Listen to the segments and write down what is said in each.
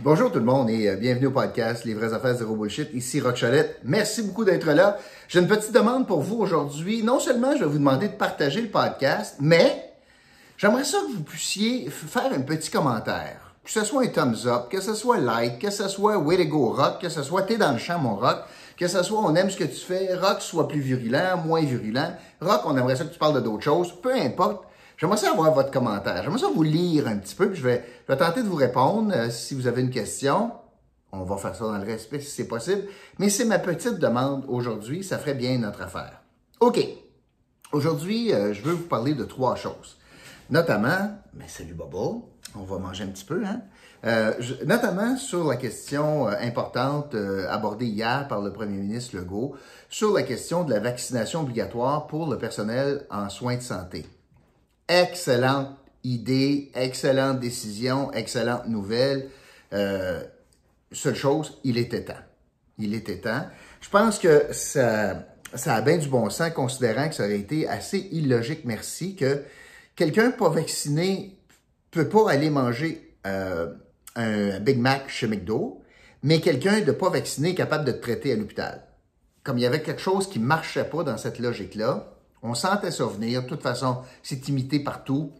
Bonjour tout le monde et bienvenue au podcast Les vraies affaires zéro bullshit. Ici Roch Cholette. Merci beaucoup d'être là. J'ai une petite demande pour vous aujourd'hui. Non seulement je vais vous demander de partager le podcast, mais j'aimerais ça que vous puissiez faire un petit commentaire. Que ce soit un thumbs up, que ce soit like, que ce soit way to go rock, que ce soit t'es dans le champ mon rock, que ce soit on aime ce que tu fais, rock soit plus virulent, moins virulent, rock on aimerait ça que tu parles de d'autres choses, peu importe. J'aimerais ça avoir votre commentaire. J'aimerais ça vous lire un petit peu, puis je vais tenter de vous répondre. Si vous avez une question, on va faire ça dans le respect si c'est possible. Mais c'est ma petite demande aujourd'hui, ça ferait bien notre affaire. OK. Aujourd'hui, je veux vous parler de 3 choses. Notamment, mais salut Bobo, on va manger un petit peu, hein? Notamment sur la question importante abordée hier par le premier ministre Legault, sur la question de la vaccination obligatoire pour le personnel en soins de santé. Excellente idée, excellente décision, excellente nouvelle. Seule chose, il était temps. Il était temps. Je pense que ça a bien du bon sens, considérant que ça aurait été assez illogique, merci, que quelqu'un pas vacciné peut pas aller manger un Big Mac chez McDo, mais quelqu'un de pas vacciné est capable de te traiter à l'hôpital. Comme il y avait quelque chose qui marchait pas dans cette logique-là, on sentait ça venir. De toute façon, c'est imité partout,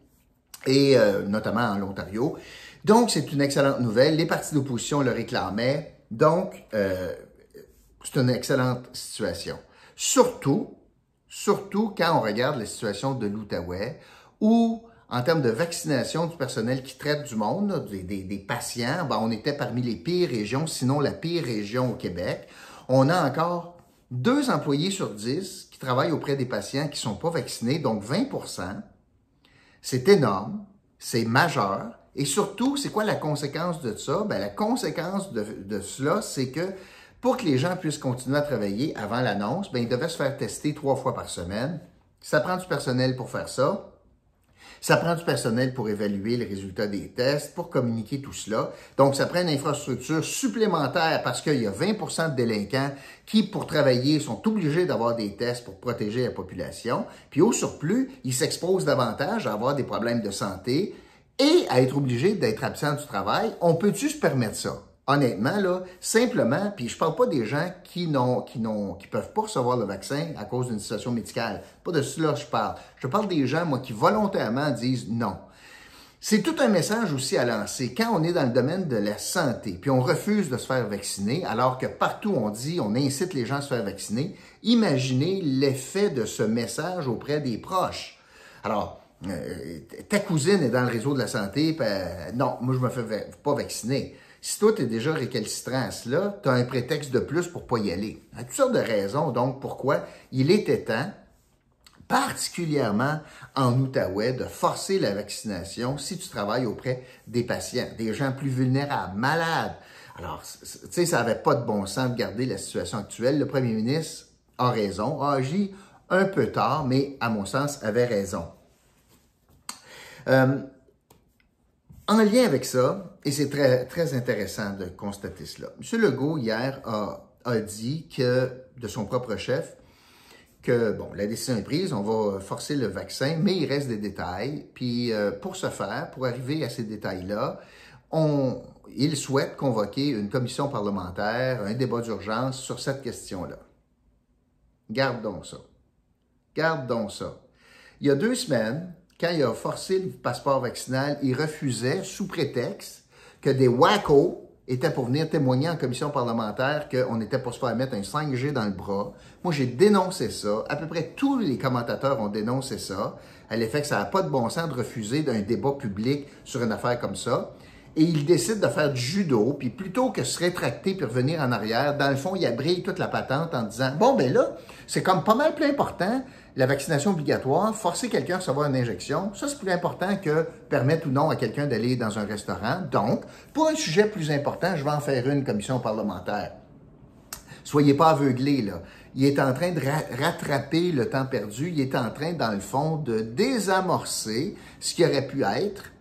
et notamment en Ontario. Donc, c'est une excellente nouvelle. Les partis d'opposition le réclamaient. Donc, c'est une excellente situation. Surtout quand on regarde la situation de l'Outaouais, où, en termes de vaccination du personnel qui traite du monde, là, des patients, ben, on était parmi les pires régions, sinon la pire région au Québec. On a encore 2 employés sur 10 qui travaillent auprès des patients qui ne sont pas vaccinés, donc 20%. C'est énorme, c'est majeur. Et surtout, c'est quoi la conséquence de ça? Ben, la conséquence de cela, c'est que pour que les gens puissent continuer à travailler avant l'annonce, ben, ils devaient se faire tester 3 fois par semaine. Ça prend du personnel pour faire ça. Ça prend du personnel pour évaluer les résultats des tests, pour communiquer tout cela. Donc, ça prend une infrastructure supplémentaire parce qu'il y a 20% de délinquants qui, pour travailler, sont obligés d'avoir des tests pour protéger la population. Puis, au surplus, ils s'exposent davantage à avoir des problèmes de santé et à être obligés d'être absents du travail. On peut-tu se permettre ça? Honnêtement, là, simplement, puis je parle pas des gens qui peuvent pas recevoir le vaccin à cause d'une situation médicale. Pas de cela je parle. Je parle des gens, moi, qui volontairement disent non. C'est tout un message aussi à lancer. Quand on est dans le domaine de la santé, puis on refuse de se faire vacciner, alors que partout on dit, on incite les gens à se faire vacciner, imaginez l'effet de ce message auprès des proches. Alors, ta cousine est dans le réseau de la santé, non, moi je me fais pas vacciner. Si toi, tu es déjà récalcitrant à cela, tu as un prétexte de plus pour pas y aller. Il y a toutes sortes de raisons, donc, pourquoi il était temps, particulièrement en Outaouais, de forcer la vaccination si tu travailles auprès des patients, des gens plus vulnérables, malades. Alors, tu sais, ça n'avait pas de bon sens de garder la situation actuelle. Le premier ministre a raison, a agi un peu tard, mais à mon sens, avait raison. En lien avec ça, et c'est très, très intéressant de constater cela, M. Legault, hier, a dit que, de son propre chef, que, bon, la décision est prise, on va forcer le vaccin, mais il reste des détails. Puis, pour ce faire, pour arriver à ces détails-là, il souhaite convoquer une commission parlementaire, un débat d'urgence sur cette question-là. Gardons ça. Gardons ça. Il y a 2 semaines, quand il a forcé le passeport vaccinal, il refusait, sous prétexte que des wackos étaient pour venir témoigner en commission parlementaire qu'on était pour se faire mettre un 5G dans le bras. Moi, j'ai dénoncé ça. À peu près tous les commentateurs ont dénoncé ça, à l'effet que ça n'a pas de bon sens de refuser d'un débat public sur une affaire comme ça. Et il décide de faire du judo, puis plutôt que se rétracter puis revenir en arrière, dans le fond, il abrille toute la patente en disant « Bon, ben là, c'est comme pas mal plus important, la vaccination obligatoire, forcer quelqu'un à recevoir une injection, ça c'est plus important que permettre ou non à quelqu'un d'aller dans un restaurant. Donc, pour un sujet plus important, je vais en faire une commission parlementaire. » Soyez pas aveuglés, là. Il est en train de rattraper le temps perdu, il est en train, dans le fond, de désamorcer ce qui aurait pu être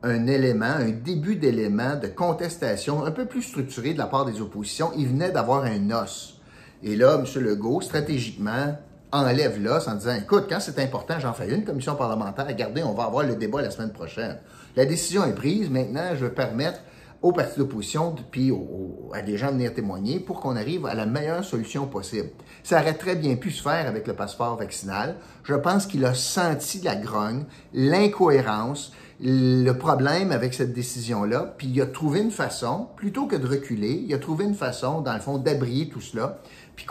un élément, un début d'élément de contestation un peu plus structuré de la part des oppositions. Il venait d'avoir un os. Et là, M. Legault, stratégiquement, enlève l'os en disant, écoute, quand c'est important, j'en fais une commission parlementaire. Regardez, on va avoir le débat la semaine prochaine. La décision est prise. Maintenant, je vais permettre aux partis d'opposition, puis à des gens de venir témoigner pour qu'on arrive à la meilleure solution possible. Ça aurait très bien pu se faire avec le passeport vaccinal. Je pense qu'il a senti la grogne, l'incohérence, le problème avec cette décision-là, puis il a trouvé une façon, plutôt que de reculer, il a trouvé une façon, dans le fond, d'abrier tout cela, puis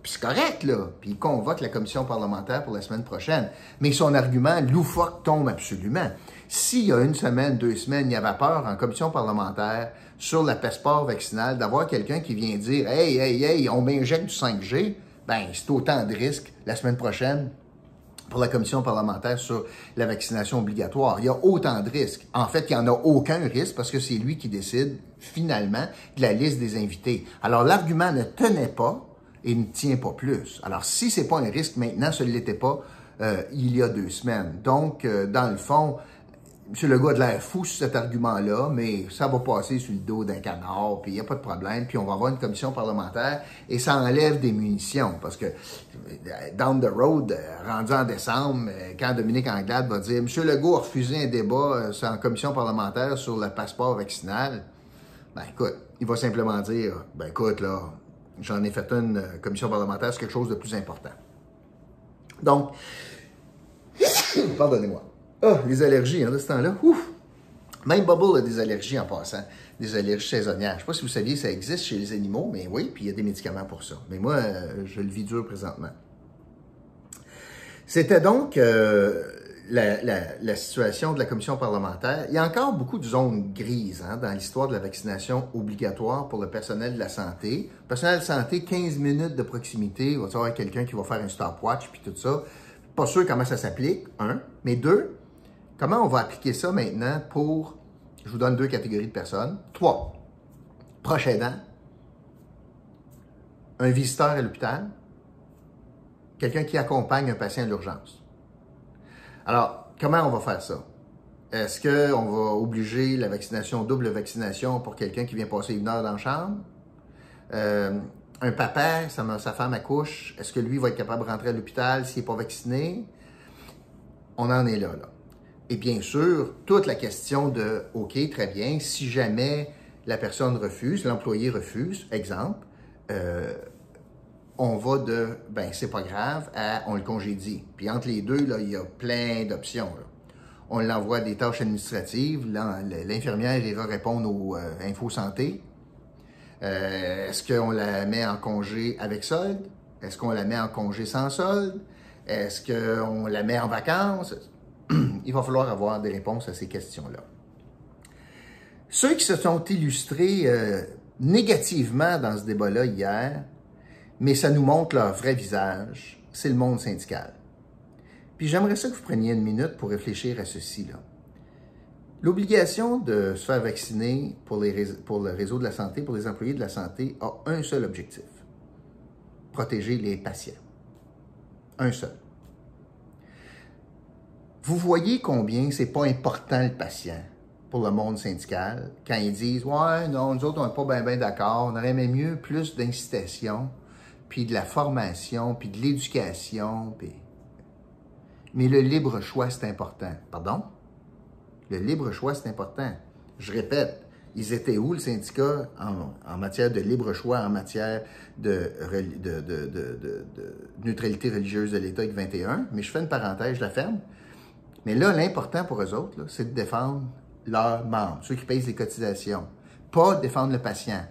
puis c'est correct, là, puis il convoque la commission parlementaire pour la semaine prochaine. Mais son argument loufoque tombe absolument. S'il y a une semaine, 2 semaines, il y avait peur en commission parlementaire sur le passeport vaccinal d'avoir quelqu'un qui vient dire « Hey, on m'injecte du 5G », ben c'est autant de risques la semaine prochaine pour la commission parlementaire sur la vaccination obligatoire. Il y a autant de risques. En fait, il n'y en a aucun risque parce que c'est lui qui décide finalement de la liste des invités. Alors, l'argument ne tenait pas et ne tient pas plus. Alors, si ce n'est pas un risque maintenant, ce ne l'était pas il y a 2 semaines. Donc, dans le fond, M. Legault a de l'air fou sur cet argument-là, mais ça va passer sur le dos d'un canard, puis il n'y a pas de problème, puis on va avoir une commission parlementaire, et ça enlève des munitions, parce que down the road, rendu en décembre, quand Dominique Anglade va dire « M. Legault a refusé un débat en commission parlementaire sur le passeport vaccinal », ben écoute, il va simplement dire « Ben écoute, là, j'en ai fait une commission parlementaire, c'est quelque chose de plus important. » Donc, pardonnez-moi. Ah, les allergies, de ce temps-là. Ouf! Même Bubble a des allergies en passant, des allergies saisonnières. Je ne sais pas si vous saviez, ça existe chez les animaux, mais oui, puis il y a des médicaments pour ça. Mais moi, je le vis dur présentement. C'était donc la situation de la commission parlementaire. Il y a encore beaucoup de zones grises dans l'histoire de la vaccination obligatoire pour le personnel de la santé. Le personnel de santé, 15 minutes de proximité, il va y avoir quelqu'un qui va faire un stopwatch, puis tout ça. Pas sûr comment ça s'applique, mais 2, comment on va appliquer ça maintenant pour, je vous donne 2 catégories de personnes. 3, proche aidant, un visiteur à l'hôpital, quelqu'un qui accompagne un patient à l'urgence. Alors, comment on va faire ça? Est-ce qu'on va obliger la vaccination, double vaccination pour quelqu'un qui vient passer 1 heure dans la chambre? Un papa, sa femme accouche, est-ce que lui va être capable de rentrer à l'hôpital s'il n'est pas vacciné? On en est là. Et bien sûr, toute la question de, OK, très bien, si jamais la personne refuse, l'employé refuse, exemple, on va de, ben c'est pas grave, à on le congédie. Puis entre les deux, là, il y a plein d'options. On l'envoie à des tâches administratives, l'infirmière ira répondre aux infos santé. Est-ce qu'on la met en congé avec solde? Est-ce qu'on la met en congé sans solde? Est-ce qu'on la met en vacances? Il va falloir avoir des réponses à ces questions-là. Ceux qui se sont illustrés négativement dans ce débat-là hier, mais ça nous montre leur vrai visage, c'est le monde syndical. Puis j'aimerais ça que vous preniez 1 minute pour réfléchir à ceci, là. L'obligation de se faire vacciner pour le réseau de la santé, pour les employés de la santé, a un seul objectif. Protéger les patients. Un seul. Vous voyez combien c'est pas important le patient pour le monde syndical quand ils disent « Ouais, non, nous autres, on n'est pas bien d'accord, on aurait aimé mieux plus d'incitation, puis de la formation, puis de l'éducation, puis... » Mais le libre choix, c'est important. Pardon? Le libre choix, c'est important. Je répète, ils étaient où, le syndicat, en matière de libre choix, en matière de neutralité religieuse de l'État avec 21? Mais je fais une parenthèse, je la ferme. Mais là, l'important pour eux autres, c'est de défendre leurs membres, ceux qui payent les cotisations, pas défendre le patient.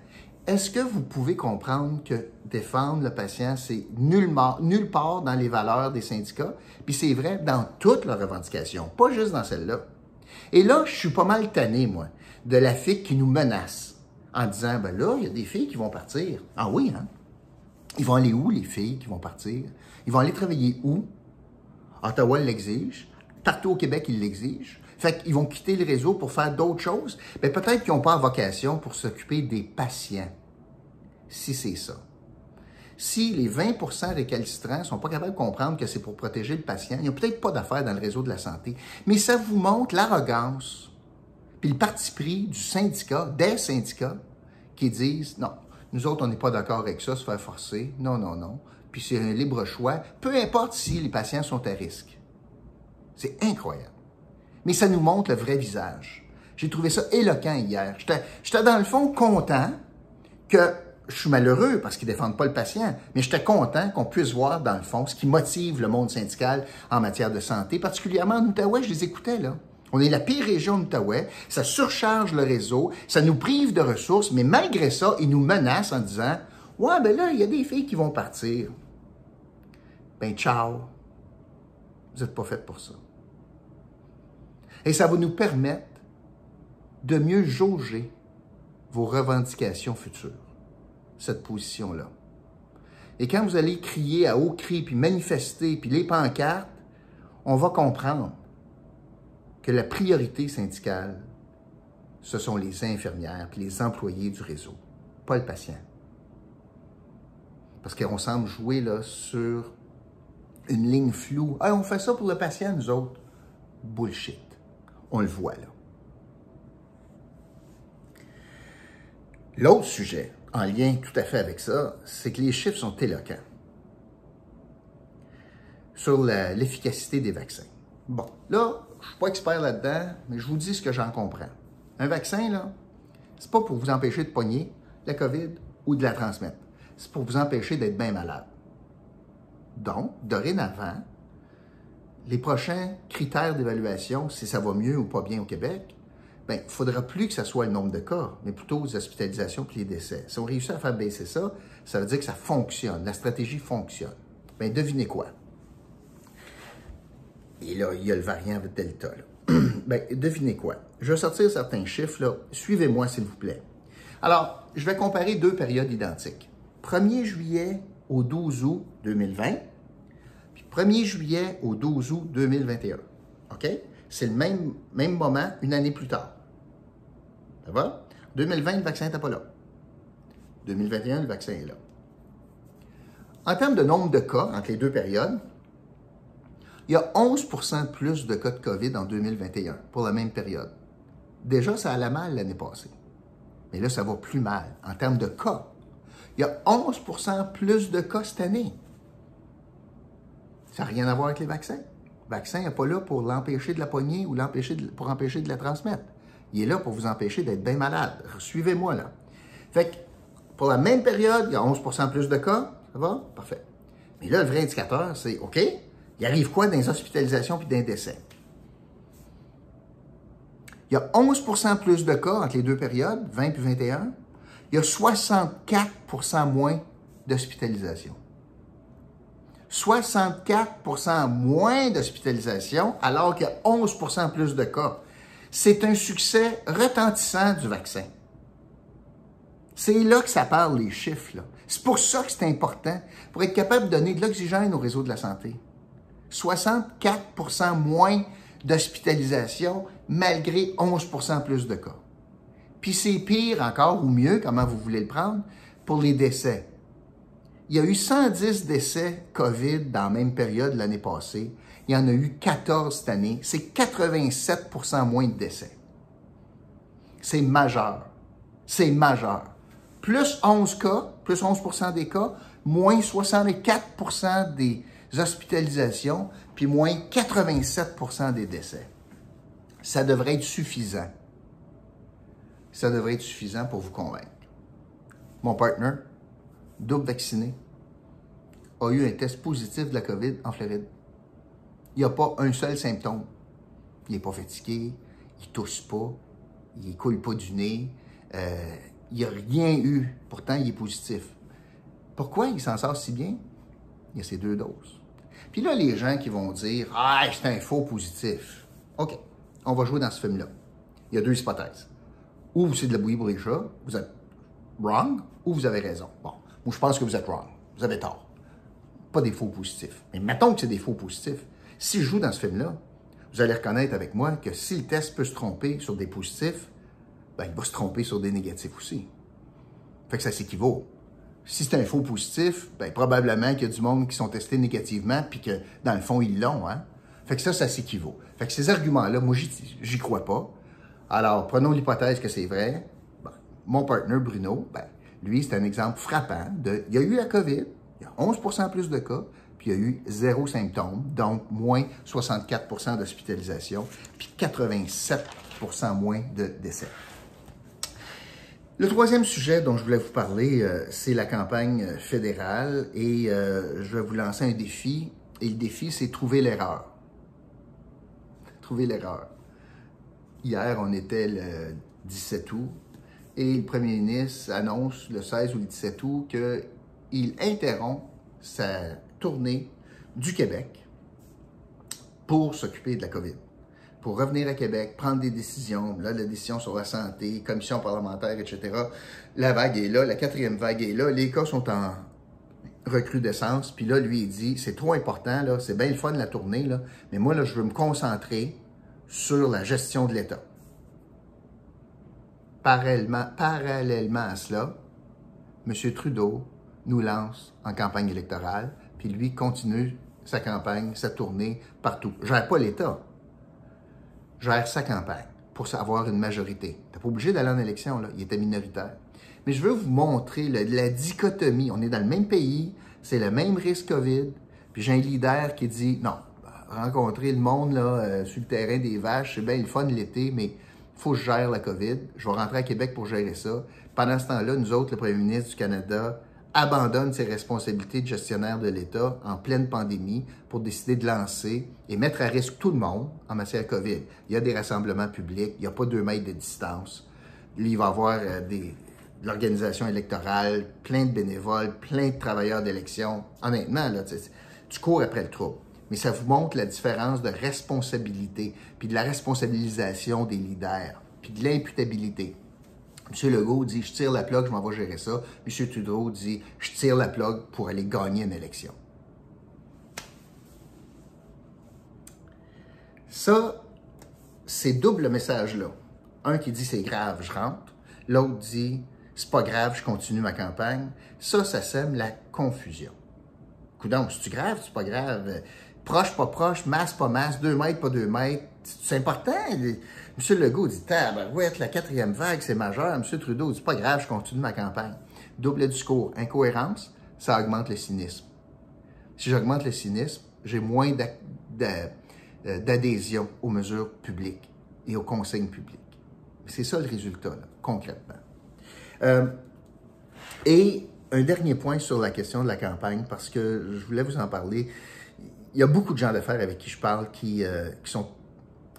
Est-ce que vous pouvez comprendre que défendre le patient, c'est nulle part dans les valeurs des syndicats? Puis c'est vrai dans toutes leurs revendications, pas juste dans celle-là. Et là, je suis pas mal tanné, moi, de la FIC qui nous menace en disant, ben là, il y a des filles qui vont partir. Ah oui, hein? Ils vont aller où, les filles qui vont partir? Ils vont aller travailler où? Ottawa l'exige. Partout au Québec, ils l'exigent. Fait qu'ils vont quitter le réseau pour faire d'autres choses. Bien, peut-être qu'ils n'ont pas vocation pour s'occuper des patients, si c'est ça. Si les 20% récalcitrants ne sont pas capables de comprendre que c'est pour protéger le patient, il n'y a peut-être pas d'affaires dans le réseau de la santé. Mais ça vous montre l'arrogance puis le parti pris du syndicat, des syndicats, qui disent « Non, nous autres, on n'est pas d'accord avec ça, se faire forcer. Non, non, non. » Puis c'est un libre choix, peu importe si les patients sont à risque. C'est incroyable. Mais ça nous montre le vrai visage. J'ai trouvé ça éloquent hier. J'étais dans le fond content que je suis malheureux parce qu'ils ne défendent pas le patient, mais j'étais content qu'on puisse voir dans le fond ce qui motive le monde syndical en matière de santé, particulièrement en Outaouais, je les écoutais là. On est la pire région d'Outaouais, ça surcharge le réseau, ça nous prive de ressources, mais malgré ça, ils nous menacent en disant « Ouais, ben là, il y a des filles qui vont partir. » Ben ciao, vous n'êtes pas fait pour ça. Et ça va nous permettre de mieux jauger vos revendications futures, cette position-là. Et quand vous allez crier à haut cri, puis manifester, puis les pancartes, on va comprendre que la priorité syndicale, ce sont les infirmières puis les employés du réseau, pas le patient. Parce qu'on semble jouer là, sur une ligne floue. Ah, on fait ça pour le patient, nous autres. Bullshit. On le voit là. L'autre sujet, en lien tout à fait avec ça, c'est que les chiffres sont éloquents sur l'efficacité des vaccins. Bon, là, je ne suis pas expert là-dedans, mais je vous dis ce que j'en comprends. Un vaccin, là, c'est pas pour vous empêcher de pogner la COVID ou de la transmettre. C'est pour vous empêcher d'être bien malade. Donc, dorénavant, les prochains critères d'évaluation, si ça va mieux ou pas bien au Québec, bien, il ne faudra plus que ce soit le nombre de cas, mais plutôt les hospitalisations et les décès. Si on réussit à faire baisser ça, ça veut dire que ça fonctionne, la stratégie fonctionne. Bien, devinez quoi? Et là, il y a le variant Delta. Bien, devinez quoi? Je vais sortir certains chiffres, là. Suivez-moi, s'il vous plaît. Alors, je vais comparer deux périodes identiques. 1er juillet au 12 août 2020, puis 1er juillet au 12 août 2021. OK? C'est le même moment, une année plus tard. Ça va? 2020, le vaccin n'était pas là. 2021, le vaccin est là. En termes de nombre de cas entre les deux périodes, il y a 11% de plus de cas de COVID en 2021 pour la même période. Déjà, ça allait mal l'année passée. Mais là, ça va plus mal en termes de cas. Il y a 11% plus de cas cette année. Ça n'a rien à voir avec les vaccins. Le vaccin n'est pas là pour l'empêcher de la pogner ou pour empêcher de la transmettre. Il est là pour vous empêcher d'être bien malade. Suivez-moi là. Fait que pour la même période, il y a 11% plus de cas. Ça va? Parfait. Mais là, le vrai indicateur, c'est OK, il arrive quoi dans les hospitalisations puis dans les décès? Il y a 11% plus de cas entre les deux périodes, 20 puis 21. Il y a 64% moins d'hospitalisation. 64% moins d'hospitalisation alors qu'il y a 11% plus de cas. C'est un succès retentissant du vaccin. C'est là que ça parle, les chiffres, là. C'est pour ça que c'est important, pour être capable de donner de l'oxygène au réseau de la santé. 64% moins d'hospitalisation malgré 11% plus de cas. Puis c'est pire encore, ou mieux, comment vous voulez le prendre, pour les décès. Il y a eu 110 décès COVID dans la même période l'année passée. Il y en a eu 14 cette année. C'est 87% moins de décès. C'est majeur. C'est majeur. Plus 11 cas, plus 11% des cas, moins 64% des hospitalisations, puis moins 87% des décès. Ça devrait être suffisant. Ça devrait être suffisant pour vous convaincre. Mon partner, double vacciné, a eu un test positif de la COVID en Floride. Il n'y a pas un seul symptôme. Il n'est pas fatigué, il ne tousse pas, il ne coule pas du nez, il n'y a rien eu. Pourtant, il est positif. Pourquoi il s'en sort si bien? Il y a ses 2 doses. Puis là, les gens qui vont dire « Ah, c'est un faux positif. » OK, on va jouer dans ce film-là. Il y a 2 hypothèses. Ou c'est de la bouillie pour les chats, vous êtes wrong, ou vous avez raison. Bon, moi, je pense que vous êtes wrong. Vous avez tort. Pas des faux positifs. Mais mettons que c'est des faux positifs. Si je joue dans ce film-là, vous allez reconnaître avec moi que si le test peut se tromper sur des positifs, ben, il va se tromper sur des négatifs aussi. Fait que ça s'équivaut. Si c'est un faux positif, ben, probablement qu'il y a du monde qui sont testés négativement puis que, dans le fond, ils l'ont. Hein? Fait que ça s'équivaut. Fait que ces arguments-là, moi, j'y crois pas. Alors, prenons l'hypothèse que c'est vrai. Ben, mon partner, Bruno, ben, lui, c'est un exemple frappant il y a eu la COVID, il y a 11% plus de cas, puis il y a eu 0 symptômes, donc moins 64% d'hospitalisation, puis 87% % moins de décès. Le troisième sujet dont je voulais vous parler, c'est la campagne fédérale et je vais vous lancer un défi. Et le défi, c'est trouver l'erreur. Trouver l'erreur. Hier, on était le 17 août et le premier ministre annonce le 16 ou le 17 août qu'il interrompt sa tournée du Québec pour s'occuper de la COVID. Pour revenir à Québec, prendre des décisions, là, la décision sur la santé, commission parlementaire, etc. La vague est là, la 4e vague est là, les cas sont en recrudescence, puis là, lui, il dit, c'est trop important, là, c'est bien le fun la tournée, là, mais moi, là, je veux me concentrer sur la gestion de l'État. Parallèlement à cela, M. Trudeau nous lance en campagne électorale, puis lui continue sa campagne, sa tournée partout. Je gère pas l'État, je gère sa campagne pour avoir une majorité. Tu n'es pas obligé d'aller en élection, là. Il était minoritaire. Mais je veux vous montrer la dichotomie. On est dans le même pays, c'est le même risque COVID, puis j'ai un leader qui dit, non, rencontrer le monde là, sur le terrain des vaches, c'est bien le fun l'été, mais il faut que je gère la COVID. Je vais rentrer à Québec pour gérer ça. Pendant ce temps-là, nous autres, le premier ministre du Canada abandonne ses responsabilités de gestionnaire de l'État en pleine pandémie pour décider de lancer et mettre à risque tout le monde en matière de COVID. Il y a des rassemblements publics, il n'y a pas 2 mètres de distance. Lui, il va y avoir de l'organisation électorale, plein de bénévoles, plein de travailleurs d'élection. Honnêtement, là, tu cours après le trouble. Mais ça vous montre la différence de responsabilité, puis de la responsabilisation des leaders, puis de l'imputabilité. M. Legault dit « je tire la plug, je m'en vais gérer ça ». M. Trudeau dit « je tire la plug pour aller gagner une élection ». Ça, c'est double message-là. Un qui dit « c'est grave, je rentre ». L'autre dit « c'est pas grave, je continue ma campagne ». Ça sème la confusion. Coudonc, c'est-tu grave, c'est pas grave? Proche, pas proche, masse, pas masse, 2 mètres, pas 2 mètres. C'est important. M. Legault dit, tabarouette, la 4e vague, c'est majeur. M. Trudeau dit, pas grave, je continue ma campagne. Double discours, incohérence, ça augmente le cynisme. Si j'augmente le cynisme, j'ai moins d'adhésion aux mesures publiques et aux consignes publiques. C'est ça le résultat, là, concrètement. Et un dernier point sur la question de la campagne, parce que je voulais vous en parler. Il y a beaucoup de gens d'affaires avec qui je parle qui sont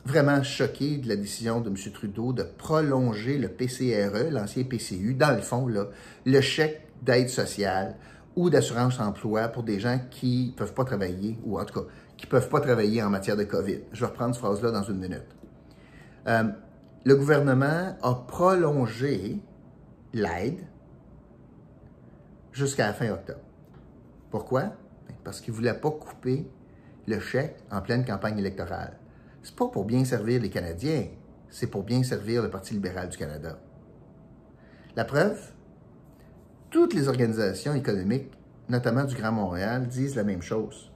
vraiment choqués de la décision de M. Trudeau de prolonger le PCRE, l'ancien PCU, dans le fond, là, le chèque d'aide sociale ou d'assurance-emploi pour des gens qui ne peuvent pas travailler, ou en tout cas, qui ne peuvent pas travailler en matière de COVID. Je vais reprendre cette phrase-là dans une minute. Le gouvernement a prolongé l'aide jusqu'à la fin octobre. Pourquoi? Parce qu'il ne voulait pas couper le chèque en pleine campagne électorale. C'est pas pour bien servir les Canadiens, c'est pour bien servir le Parti libéral du Canada. La preuve, toutes les organisations économiques, notamment du Grand Montréal, disent la même chose.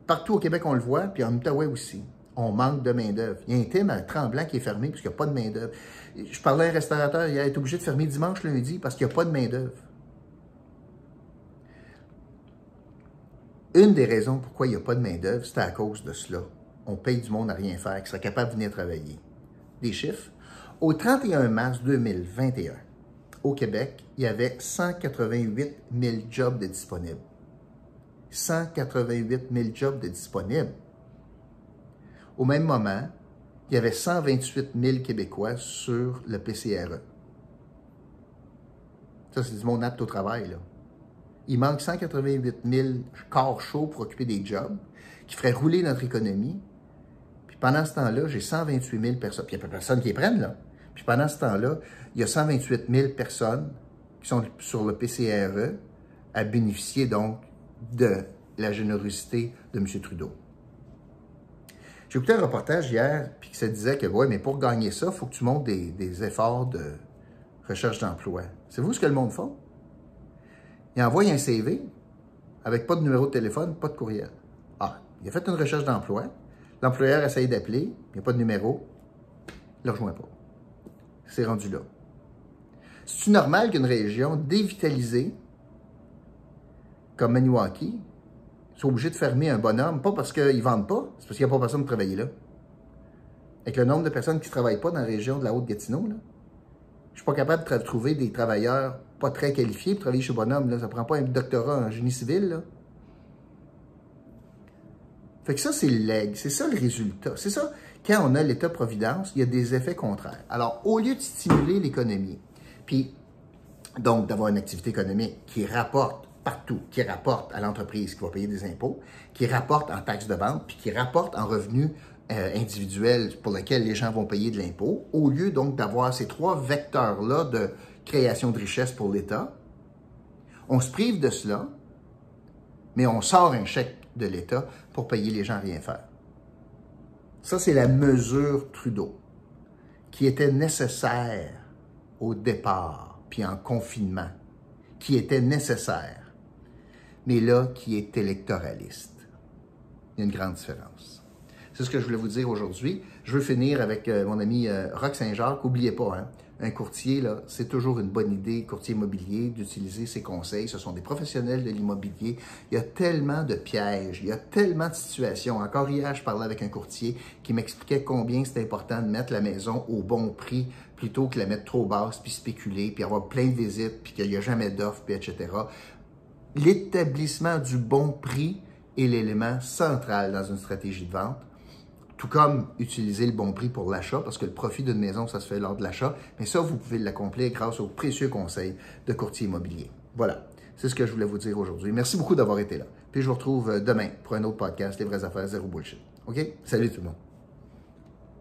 Partout au Québec, on le voit, puis en Outaouais aussi. On manque de main-d'œuvre. Il y a un Tim à Tremblant qui est fermé parce qu'il n'y a pas de main-d'œuvre. Je parlais à un restaurateur, il a été obligé de fermer dimanche, lundi, parce qu'il n'y a pas de main-d'œuvre. Une des raisons pourquoi il n'y a pas de main-d'œuvre, c'est à cause de cela. On paye du monde à rien faire, qui serait capable de venir travailler. Des chiffres. Au 31 mars 2021, au Québec, il y avait 188 000 jobs de disponibles. 188 000 jobs de disponibles. Au même moment, il y avait 128 000 Québécois sur le PCRE. Ça, c'est du monde apte au travail, là. Il manque 188 000 corps chauds pour occuper des jobs qui feraient rouler notre économie. Puis pendant ce temps-là, j'ai 128 000 personnes. Puis il n'y a pas personne qui les prenne, là. Puis pendant ce temps-là, il y a 128 000 personnes qui sont sur le PCRE à bénéficier donc de la générosité de M. Trudeau. J'ai écouté un reportage hier, puis ça disait que, ouais, mais pour gagner ça, il faut que tu montes des efforts de recherche d'emploi. Savez-vous ce que le monde fait? Il envoie un CV avec pas de numéro de téléphone, pas de courriel. Ah, il a fait une recherche d'emploi. L'employeur essaye d'appeler, il n'y a pas de numéro, il ne le rejoint pas. C'est rendu là. C'est-tu normal qu'une région dévitalisée comme Maniwaki soit obligée de fermer un bonhomme, pas parce qu'ils ne vendent pas, c'est parce qu'il n'y a pas personne de travailler là? avec le nombre de personnes qui ne travaillent pas dans la région de la Haute-Gatineau, là, je ne suis pas capable de trouver des travailleurs pas très qualifiés pour travailler chez Bonhomme. Là. Ça ne prend pas un doctorat en génie civil. Là. Fait que ça, c'est le leg. C'est ça le résultat. C'est ça, quand on a l'État-providence, il y a des effets contraires. Alors, au lieu de stimuler l'économie, puis donc d'avoir une activité économique qui rapporte partout, qui rapporte à l'entreprise qui va payer des impôts, qui rapporte en taxes de vente, puis qui rapporte en revenus individuels pour lesquels les gens vont payer de l'impôt, au lieu donc d'avoir ces trois vecteurs-là de création de richesse pour l'État, on se prive de cela, mais on sort un chèque de l'État pour payer les gens à rien faire. Ça, c'est la mesure Trudeau, qui était nécessaire au départ, puis en confinement, qui était nécessaire, mais là, qui est électoraliste. Il y a une grande différence. C'est ce que je voulais vous dire aujourd'hui. Je veux finir avec mon ami Roch Saint-Jacques. N'oubliez pas, hein, un courtier, là, c'est toujours une bonne idée, courtier immobilier, d'utiliser ses conseils. Ce sont des professionnels de l'immobilier. Il y a tellement de pièges, il y a tellement de situations. Encore hier, je parlais avec un courtier qui m'expliquait combien c'est important de mettre la maison au bon prix plutôt que la mettre trop basse, puis spéculer, puis avoir plein de visites, puis qu'il n'y a jamais d'offres, puis etc. L'établissement du bon prix est l'élément central dans une stratégie de vente. Tout comme utiliser le bon prix pour l'achat, parce que le profit d'une maison, ça se fait lors de l'achat. Mais ça, vous pouvez l'accomplir grâce aux précieux conseils de courtier immobilier. Voilà, c'est ce que je voulais vous dire aujourd'hui. Merci beaucoup d'avoir été là. Puis je vous retrouve demain pour un autre podcast, Les vraies affaires, zéro bullshit. OK? Salut tout le monde.